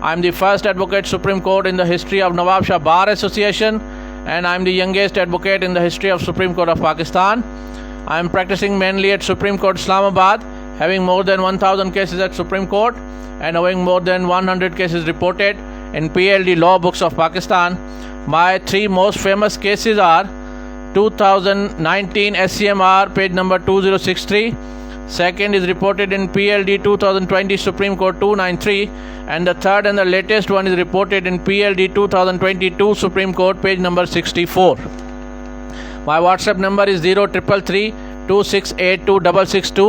I am the first advocate Supreme Court in the history of Nawab Shah Bar Association and I am the youngest advocate in the history of Supreme Court of Pakistan. I am practicing mainly at Supreme Court Islamabad, having more than 1000 cases at Supreme Court and having more than 100 cases reported in PLD law books of Pakistan. My three most famous cases are 2019 SCMR page number 2063. Second is reported in PLD 2020 Supreme Court 293 and the third and the latest one is reported in PLD 2022 Supreme Court page number 64. My WhatsApp number is 0333 268 2662.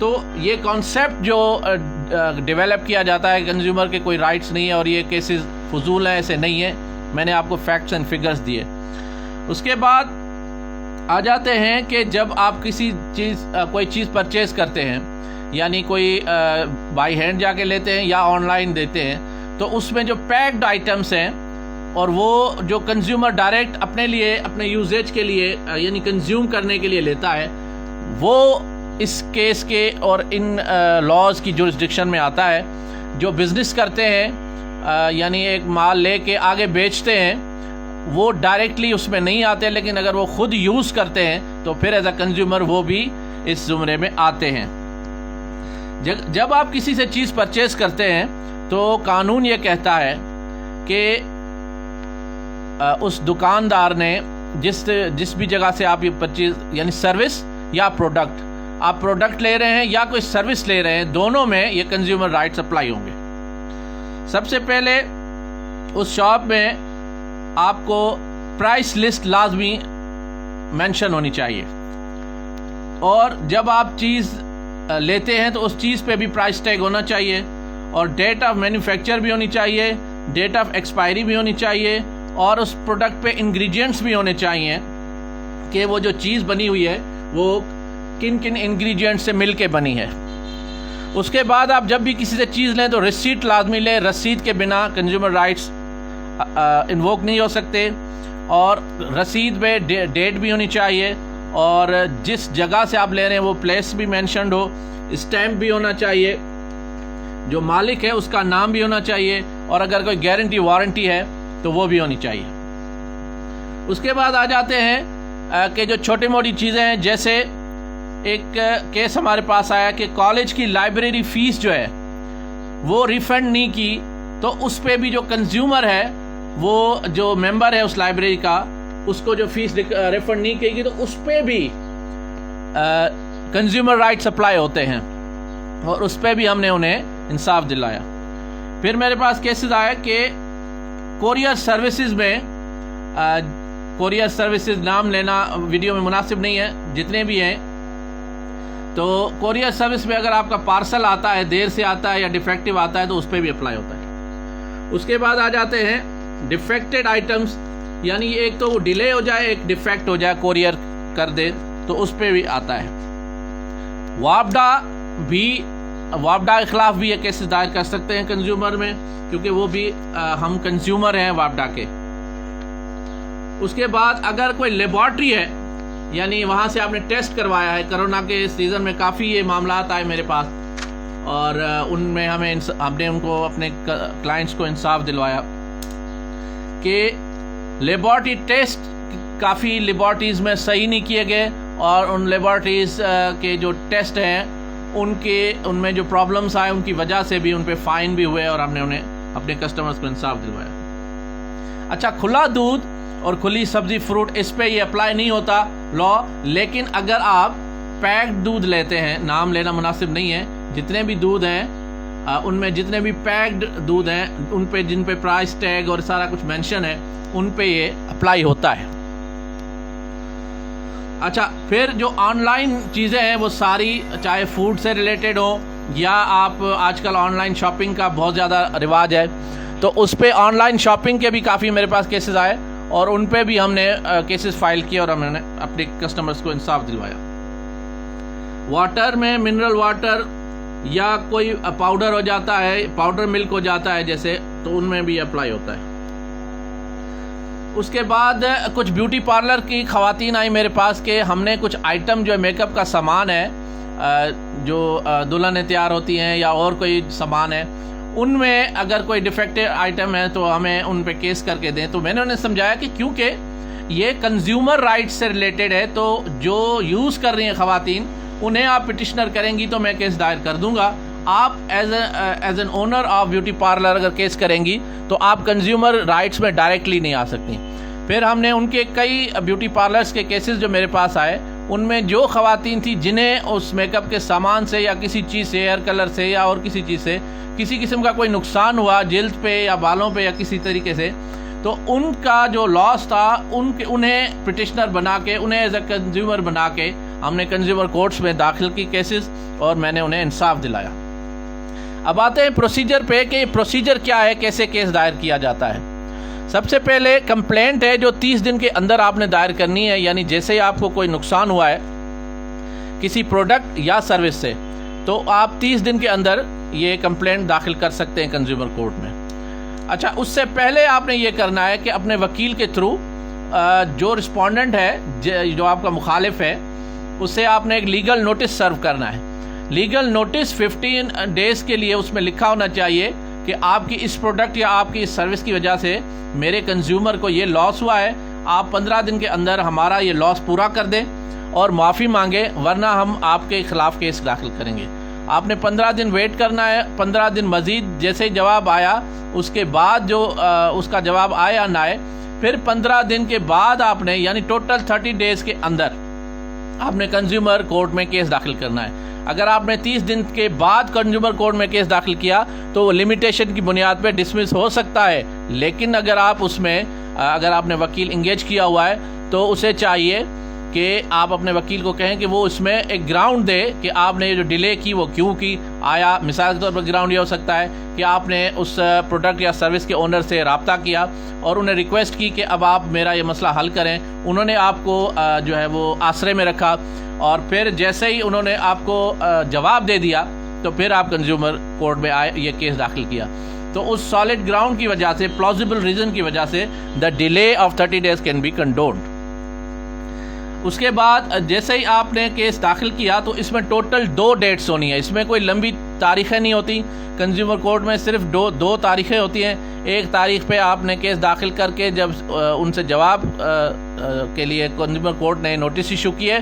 تو یہ concept جو develop کیا جاتا ہے consumer کے کوئی rights نہیں ہے اور یہ کیسز فضول ہیں، ایسے نہیں ہیں. میں نے آپ کو فیکٹس اینڈ فگرز دیے. اس کے بعد آ جاتے ہیں کہ جب آپ کوئی چیز پرچیز کرتے ہیں، یعنی کوئی بائی ہینڈ جا کے لیتے ہیں یا آن لائن دیتے ہیں، تو اس میں جو پیکڈ آئٹمس ہیں اور وہ جو کنزیومر ڈائریکٹ اپنے لیے اپنے یوزیج کے لیے یعنی کنزیوم کرنے کے لیے لیتا ہے، وہ اس کیس کے اور ان لاز کی جورسڈکشن میں آتا ہے. جو بزنس کرتے ہیں یعنی ایک مال لے کے آگے بیچتے ہیں، وہ ڈائریکٹلی اس میں نہیں آتے، لیکن اگر وہ خود یوز کرتے ہیں تو پھر ایز اے کنزیومر وہ بھی اس زمرے میں آتے ہیں. جب آپ کسی سے چیز پرچیز کرتے ہیں تو قانون یہ کہتا ہے کہ اس دکاندار نے جس بھی جگہ سے آپ یہ پرچیز یعنی سروس یا پروڈکٹ، آپ پروڈکٹ لے رہے ہیں یا کوئی سروس لے رہے ہیں، دونوں میں یہ کنزیومر رائٹس اپلائی ہوں گے. سب سے پہلے اس شاپ میں آپ کو پرائس لسٹ لازمی مینشن ہونی چاہیے، اور جب آپ چیز لیتے ہیں تو اس چیز پہ بھی پرائس ٹیگ ہونا چاہیے، اور ڈیٹ آف مینوفیکچر بھی ہونی چاہیے، ڈیٹ آف ایکسپائری بھی ہونی چاہیے، اور اس پروڈکٹ پہ انگریڈینٹس بھی ہونے چاہیے کہ وہ جو چیز بنی ہوئی ہے وہ کن کن انگریڈینٹ سے مل کے بنی ہے. اس کے بعد آپ جب بھی کسی سے چیز لیں تو ریسیٹ لازمی لیں. رسید کے بنا کنزیومر رائٹس انووک نہیں ہو سکتے، اور رسید پہ ڈیٹ بھی ہونی چاہیے، اور جس جگہ سے آپ لے رہے ہیں وہ پلیس بھی مینشنڈ ہو، اسٹیمپ بھی ہونا چاہیے، جو مالک ہے اس کا نام بھی ہونا چاہیے، اور اگر کوئی گارنٹی وارنٹی ہے تو وہ بھی ہونی چاہیے. اس کے بعد آ جاتے ہیں کہ جو چھوٹی موٹی چیزیں ہیں، جیسے ایک کیس ہمارے پاس آیا کہ کالج کی لائبریری فیس جو ہے وہ ریفنڈ نہیں کی، تو اس پہ بھی جو کنزیومر ہے، وہ جو ممبر ہے اس لائبریری کا، اس کو جو فیس ریفنڈ نہیں کی گئی تو اس پہ بھی کنزیومر رائٹس اپلائی ہوتے ہیں، اور اس پہ بھی ہم نے انہیں انصاف دلایا. پھر میرے پاس کیسز آیا کہ کوریئر سروسز میں کوریئر سروسز نام لینا ویڈیو میں مناسب نہیں ہے، جتنے بھی ہیں، تو کوریئر سروس میں اگر آپ کا پارسل آتا ہے، دیر سے آتا ہے یا ڈیفیکٹیو آتا ہے تو اس پہ بھی اپلائی ہوتا ہے. اس کے بعد آ جاتے ہیں ڈیفیکٹڈ آئٹمس، یعنی ایک تو وہ ڈیلے ہو جائے، ایک ڈیفیکٹ ہو جائے، کوریئر کر دے تو اس پہ بھی آتا ہے. وابڈا کے خلاف بھی یہ کیسز دائر کر سکتے ہیں کنزیومر میں، کیونکہ وہ بھی ہم کنزیومر ہیں وابڈا کے. اس کے بعد اگر کوئی لیبارٹری ہے، یعنی وہاں سے آپ نے ٹیسٹ کروایا ہے، کرونا کے سیزن میں کافی یہ معاملات آئے میرے پاس، اور ان میں ہم نے ان کو اپنے کلائنٹس کو انصاف دلوایا کہ لیبارٹری ٹیسٹ کافی لیبارٹریز میں صحیح نہیں کیے گئے، اور ان لیبارٹریز کے جو ٹیسٹ ہیں ان میں جو پرابلمس آئے ان کی وجہ سے بھی ان پہ فائن بھی ہوئے، اور ہم نے انہیں اپنے کسٹمرز کو انصاف دلوایا. اچھا، کھلا دودھ اور کھلی سبزی فروٹ، اس پہ یہ اپلائی نہیں ہوتا لا، لیکن اگر آپ پیکڈ دودھ لیتے ہیں، نام لینا مناسب نہیں ہے، جتنے بھی دودھ ہیں ان میں جتنے بھی پیکڈ دودھ ہیں ان پہ جن پہ پرائس ٹیگ اور سارا کچھ مینشن ہے ان پہ یہ اپلائی ہوتا ہے. اچھا، پھر جو آن لائن چیزیں ہیں وہ ساری چاہے فوڈ سے ریلیٹڈ ہوں یا آپ آج کل آن لائن شاپنگ کا بہت زیادہ رواج ہے، تو اس پہ آن لائن شاپنگ کے بھی کافی میرے پاس کیسز آئے، اور ان پہ بھی ہم نے کیسز فائل کیے اور ہم نے اپنے کسٹمرز کو انصاف دلوایا. واٹر میں منرل واٹر یا کوئی پاؤڈر ہو جاتا ہے، پاؤڈر ملک ہو جاتا ہے جیسے، تو ان میں بھی اپلائی ہوتا ہے. اس کے بعد کچھ بیوٹی پارلر کی خواتین آئی میرے پاس کہ ہم نے کچھ آئٹم جو میک اپ کا سامان ہے، جو دلہنیں تیار ہوتی ہیں یا اور کوئی سامان ہے، ان میں اگر کوئی ڈیفیکٹڈ آئٹم ہے تو ہمیں ان پہ کیس کر کے دیں. تو میں نے انہیں سمجھایا کہ کیونکہ یہ کنزیومر رائٹ سے ریلیٹڈ ہے، تو جو یوز کر رہی ہیں خواتین انہیں آپ پٹیشنر کریں گی تو میں کیس دائر کر دوں گا. آپ as an owner of beauty parlour اگر کیس کریں گی تو آپ کنزیومر رائٹس میں ڈائریکٹلی نہیں آ سکتی. پھر ہم نے ان کے کئی بیوٹی پارلرز کے کیسز جو میرے پاس آئے، ان میں جو خواتین تھی جنہیں اس میک اپ کے سامان سے یا کسی چیز سے، ہیئر کلر سے یا اور کسی چیز سے کسی قسم کا کوئی نقصان ہوا جلد پہ یا بالوں پہ یا کسی طریقے سے، تو ان کا جو لاس تھا انہیں پٹیشنر بنا کے، انہیں ایز اے کنزیومر بنا کے ہم نے کنزیومر کورٹس میں داخل کی کیسز اور میں نے انہیں انصاف دلایا۔ اب آتے ہیں پروسیجر پہ کہ یہ پروسیجر کیا ہے، کیسے کیس دائر کیا جاتا ہے۔ سب سے پہلے کمپلینٹ ہے جو 30 دن کے اندر آپ نے دائر کرنی ہے، یعنی جیسے ہی آپ کو کوئی نقصان ہوا ہے کسی پروڈکٹ یا سروس سے تو آپ 30 دن کے اندر یہ کمپلینٹ داخل کر سکتے ہیں کنزیومر کورٹ میں۔ اچھا، اس سے پہلے آپ نے یہ کرنا ہے کہ اپنے وکیل کے تھرو جو رسپونڈنٹ ہے، جو آپ کا مخالف ہے، اسے آپ نے ایک لیگل نوٹس سرو کرنا ہے۔ لیگل نوٹس 15 ڈیز کے لیے اس میں لکھا ہونا چاہیے کہ آپ کی اس پروڈکٹ یا آپ کی اس سروس کی وجہ سے میرے کنزیومر کو یہ لاس ہوا ہے، آپ 15 دن کے اندر ہمارا یہ لاس پورا کر دیں اور معافی مانگے، ورنہ ہم آپ کے خلاف کیس داخل کریں گے۔ آپ نے 15 دن ویٹ کرنا ہے۔ 15 دن مزید جیسے جواب آیا اس کے بعد جو اس کا جواب آیا نہ آئے، پھر 15 دن کے بعد آپ نے یعنی ٹوٹل 30 ڈیز کے اندر آپ نے کنزیومر کورٹ میں کیس داخل کرنا ہے۔ اگر آپ نے 30 دن کے بعد کنزیومر کورٹ میں کیس داخل کیا تو وہ لمیٹیشن کی بنیاد پہ ڈسمس ہو سکتا ہے، لیکن اگر آپ نے وکیل انگیج کیا ہوا ہے تو اسے چاہیے کہ آپ اپنے وکیل کو کہیں کہ وہ اس میں ایک گراؤنڈ دے کہ آپ نے یہ جو ڈیلے کی وہ کیوں کی۔ آیا مثال کے طور پر گراؤنڈ یہ ہو سکتا ہے کہ آپ نے اس پروڈکٹ یا سروس کے اونر سے رابطہ کیا اور انہیں ریکویسٹ کی کہ اب آپ میرا یہ مسئلہ حل کریں، انہوں نے آپ کو جو ہے وہ آسرے میں رکھا، اور پھر جیسے ہی انہوں نے آپ کو جواب دے دیا تو پھر آپ کنزیومر کورٹ میں آئے، یہ کیس داخل کیا۔ تو اس سالڈ گراؤنڈ کی وجہ سے، پلازیبل ریزن کی وجہ سے the delay of 30 days can be condoned. اس کے بعد جیسے ہی آپ نے کیس داخل کیا تو اس میں ٹوٹل 2 ڈیٹس ہونی ہے، اس میں کوئی لمبی تاریخیں نہیں ہوتی۔ کنزیومر کورٹ میں صرف دو تاریخیں ہوتی ہیں۔ ایک تاریخ پہ آپ نے کیس داخل کر کے جب ان سے جواب کے لیے کنزیومر کورٹ نے نوٹس ایشو کیے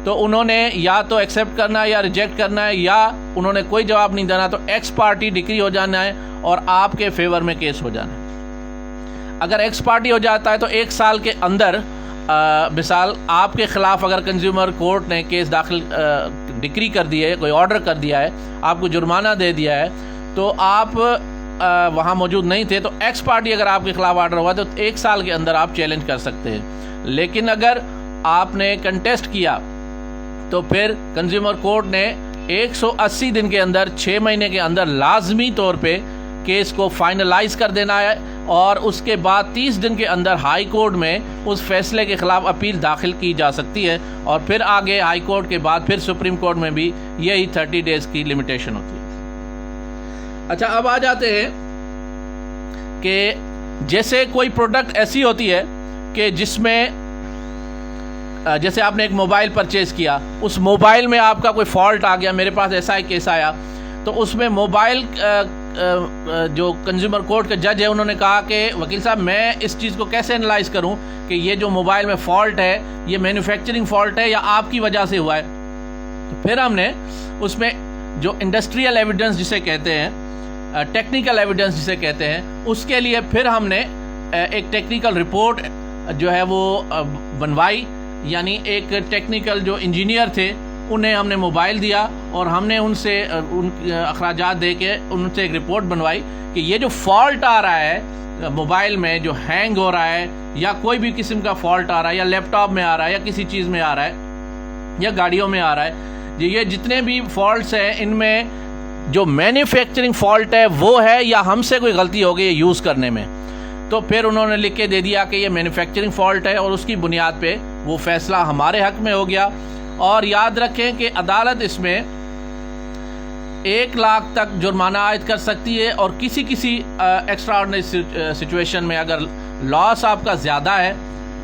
تو انہوں نے یا تو ایکسیپٹ کرنا ہے یا ریجیکٹ کرنا ہے، یا انہوں نے کوئی جواب نہیں دینا تو ایکس پارٹی ڈکری ہو جانا ہے اور آپ کے فیور میں کیس ہو جانا ہے۔ اگر ایکس پارٹی ہو جاتا ہے تو 1 سال کے اندر مثال آپ کے خلاف اگر کنزیومر کورٹ نے کیس داخل ڈکری کر دی ہے، کوئی آرڈر کر دیا ہے، آپ کو جرمانہ دے دیا ہے، تو آپ وہاں موجود نہیں تھے تو ایکس پارٹی اگر آپ کے خلاف آرڈر ہوا تو 1 سال کے اندر آپ چیلنج کر سکتے ہیں۔ لیکن اگر آپ نے کنٹیسٹ کیا تو پھر کنزیومر کورٹ نے 180 دن کے اندر 6 مہینے کے اندر لازمی طور پہ کیس کو فائنلائز کر دینا ہے، اور اس کے بعد 30 دن کے اندر ہائی کورٹ میں اس فیصلے کے خلاف اپیل داخل کی جا سکتی ہے، اور پھر آگے ہائی کورٹ کے بعد پھر سپریم کورٹ میں بھی یہی 30 ڈیز کی لمیٹیشن ہوتی ہے۔ اچھا، اب آ جاتے ہیں کہ جیسے کوئی پروڈکٹ ایسی ہوتی ہے کہ جس میں جیسے آپ نے ایک موبائل پرچیز کیا، اس موبائل میں آپ کا کوئی فالٹ آ گیا، میرے پاس ایسا ایک کیس آیا، تو اس میں موبائل جو کنزیومر کورٹ کے جج ہے انہوں نے کہا کہ وکیل صاحب میں اس چیز کو کیسے انالائز کروں کہ یہ جو موبائل میں فالٹ ہے یہ مینوفیکچرنگ فالٹ ہے یا آپ کی وجہ سے ہوا ہے۔ تو پھر ہم نے اس میں جو انڈسٹریل ایویڈنس جسے کہتے ہیں، ٹیکنیکل ایویڈنس جسے کہتے ہیں، اس کے لیے پھر ہم نے ایک ٹیکنیکل رپورٹ جو ہے وہ بنوائی، یعنی ایک ٹیکنیکل جو انجینئر تھے انہیں ہم نے موبائل دیا اور ہم نے ان سے اخراجات دے کے ان سے ایک رپورٹ بنوائی کہ یہ جو فالٹ آ رہا ہے موبائل میں، جو ہینگ ہو رہا ہے یا کوئی بھی قسم کا فالٹ آ رہا ہے یا لیپ ٹاپ میں آ رہا ہے یا کسی چیز میں آ رہا ہے یا گاڑیوں میں آ رہا ہے، یہ جتنے بھی فالٹس ہیں ان میں جو مینوفیکچرنگ فالٹ ہے وہ ہے یا ہم سے کوئی غلطی ہو گئی ہے یوز کرنے میں۔ تو پھر انہوں نے لکھ کے دے دیا کہ یہ مینوفیکچرنگ فالٹ ہے، اور اس کی بنیاد پہ وہ فیصلہ ہمارے حق میں ہو گیا۔ اور یاد رکھیں کہ عدالت اس میں 1 لاکھ تک جرمانہ عائد کر سکتی ہے، اور کسی ایکسٹرا آرڈنری سچویشن میں اگر لاس آپ کا زیادہ ہے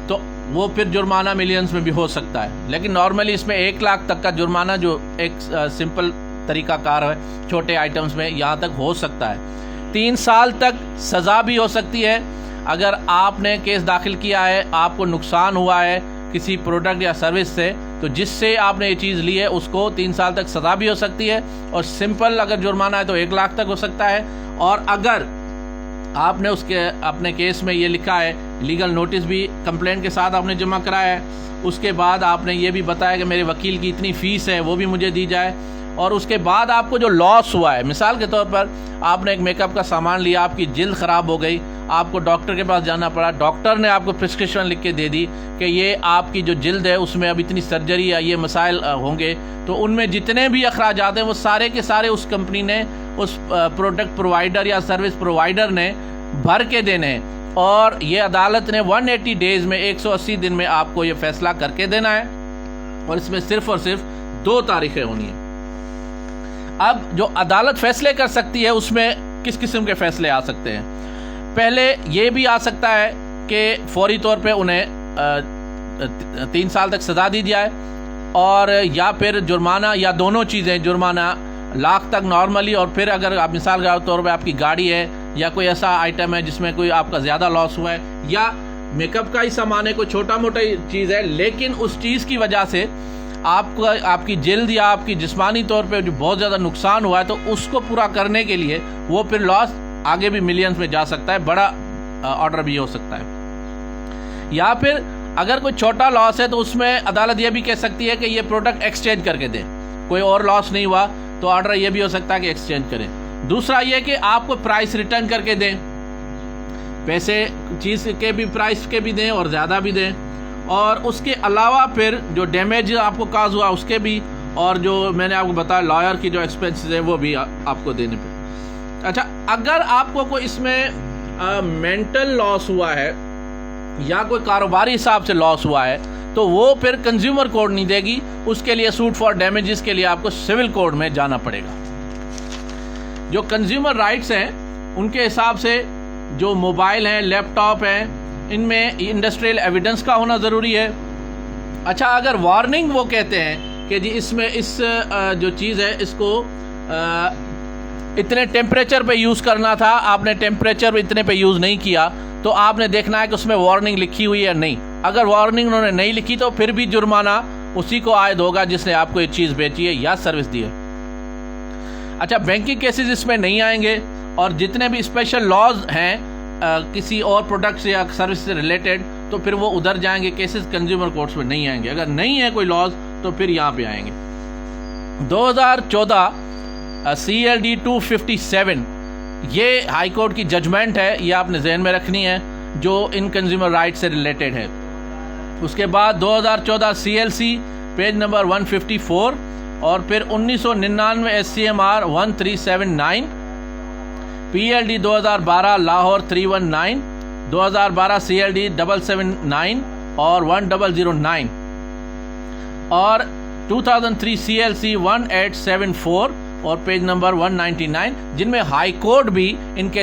تو وہ پھر جرمانہ ملینز میں بھی ہو سکتا ہے، لیکن نارملی اس میں 1 لاکھ تک کا جرمانہ جو ایک سمپل طریقہ کار ہے چھوٹے آئٹمز میں یہاں تک ہو سکتا ہے۔ 3 سال تک سزا بھی ہو سکتی ہے اگر آپ نے کیس داخل کیا ہے، آپ کو نقصان ہوا ہے کسی پروڈکٹ یا سروس سے، تو جس سے آپ نے یہ چیز لی ہے اس کو 3 سال تک سزا بھی ہو سکتی ہے، اور سمپل اگر جرمانہ ہے تو 1 لاکھ تک ہو سکتا ہے۔ اور اگر آپ نے اپنے کیس میں یہ لکھا ہے، لیگل نوٹس بھی کمپلینٹ کے ساتھ آپ نے جمع کرایا ہے، اس کے بعد آپ نے یہ بھی بتایا کہ میرے وکیل کی اتنی فیس ہے وہ بھی مجھے دی جائے، اور اس کے بعد آپ کو جو لاس ہوا ہے، مثال کے طور پر آپ نے ایک میک اپ کا سامان لیا، آپ کی جلد خراب ہو گئی، آپ کو ڈاکٹر کے پاس جانا پڑا, ڈاکٹر نے آپ کو پرسکرپشن لکھ کے دے دی کہ یہ آپ کی جو جلد ہے اس میں اب اتنی سرجری یا یہ مسائل ہوں گے, تو ان میں جتنے بھی اخراجات ہیں وہ سارے کے سارے اس کمپنی نے, اس پروڈکٹ پرووائڈر یا سروس پرووائڈر نے بھر کے دینے ہیں, اور یہ عدالت نے 180 ڈیز میں 180 دن میں آپ کو یہ فیصلہ کر کے دینا ہے, اور اس میں صرف اور صرف 2 تاریخیں ہونی ہیں. اب جو عدالت فیصلے کر سکتی ہے اس میں کس قسم کے فیصلے آ سکتے ہیں؟ پہلے یہ بھی آ سکتا ہے کہ فوری طور پہ انہیں 3 سال تک سزا دی جائے, اور یا پھر جرمانہ, یا دونوں چیزیں, جرمانہ لاکھ تک نارملی, اور پھر اگر آپ مثال کے طور پہ آپ کی گاڑی ہے یا کوئی ایسا آئٹم ہے جس میں کوئی آپ کا زیادہ لاس ہوا ہے, یا میک اپ کا ہی سامان ہے, کوئی چھوٹا موٹا چیز ہے, لیکن اس چیز کی وجہ سے آپ کی جلد یا آپ کی جسمانی طور پہ جو بہت زیادہ نقصان ہوا ہے, تو اس کو پورا کرنے کے لیے وہ پھر لاس آگے بھی ملینز میں جا سکتا ہے, بڑا آرڈر بھی ہو سکتا ہے. یا پھر اگر کوئی چھوٹا لاس ہے تو اس میں عدالت یہ بھی کہہ سکتی ہے کہ یہ پروڈکٹ ایکسچینج کر کے دیں, کوئی اور لاس نہیں ہوا تو آرڈر یہ بھی ہو سکتا ہے کہ ایکسچینج کریں. دوسرا یہ کہ آپ کو پرائس ریٹرن کر کے دیں, پیسے چیز کے بھی پرائس کے بھی دیں اور زیادہ بھی دیں, اور اس کے علاوہ پھر جو ڈیمیج آپ کو کاز ہوا اس کے بھی, اور جو میں نے آپ کو بتایا لائر کی جو ایکسپینسز ہیں وہ بھی آپ کو دینے پہ. اچھا, اگر آپ کو کوئی اس میں مینٹل لاس ہوا ہے یا کوئی کاروباری حساب سے لاس ہوا ہے, تو وہ پھر کنزیومر کورٹ نہیں دے گی, اس کے لیے سوٹ فار ڈیمیجز کے لیے آپ کو سول کورٹ میں جانا پڑے گا. جو کنزیومر رائٹس ہیں ان کے حساب سے جو موبائل ہیں, لیپ ٹاپ ہیں, ان میں انڈسٹریل ایویڈنس کا ہونا ضروری ہے. اچھا, اگر وارننگ وہ کہتے ہیں کہ جی اس میں اس جو چیز ہے اس کو اتنے ٹیمپریچر پہ یوز کرنا تھا, آپ نے ٹیمپریچر اتنے پہ یوز نہیں کیا, تو آپ نے دیکھنا ہے کہ اس میں وارننگ لکھی ہوئی ہے نہیں. اگر وارننگ انہوں نے نہیں لکھی تو پھر بھی جرمانہ اسی کو عائد ہوگا جس نے آپ کو یہ چیز بیچی ہے یا سروس دی ہے. اچھا, بینکنگ کیسز اس میں نہیں آئیں گے, اور جتنے بھی اسپیشل لاز ہیں کسی اور پروڈکٹ یا سروس سے ریلیٹڈ, تو پھر وہ ادھر جائیں گے, کیسز کنزیومر کورٹس میں نہیں آئیں گے. اگر نہیں ہے کوئی لاز تو پھر یہاں پہ آئیں گے. 2014 CLD 257 یہ ہائی کورٹ کی ججمنٹ ہے, یہ آپ نے ذہن میں رکھنی ہے, جو ان کنزیومر رائٹ سے ریلیٹڈ ہے. اس کے بعد 2014 CLC پیج نمبر 154, اور پھر 1999 SCMR 1379, PLD 2012 لاہور 319, 2012 CLD 779 اور 1009, اور 2003 CLC 1874 اور پیج نمبر 199, جن میں ہائی کورٹ بھی ان کے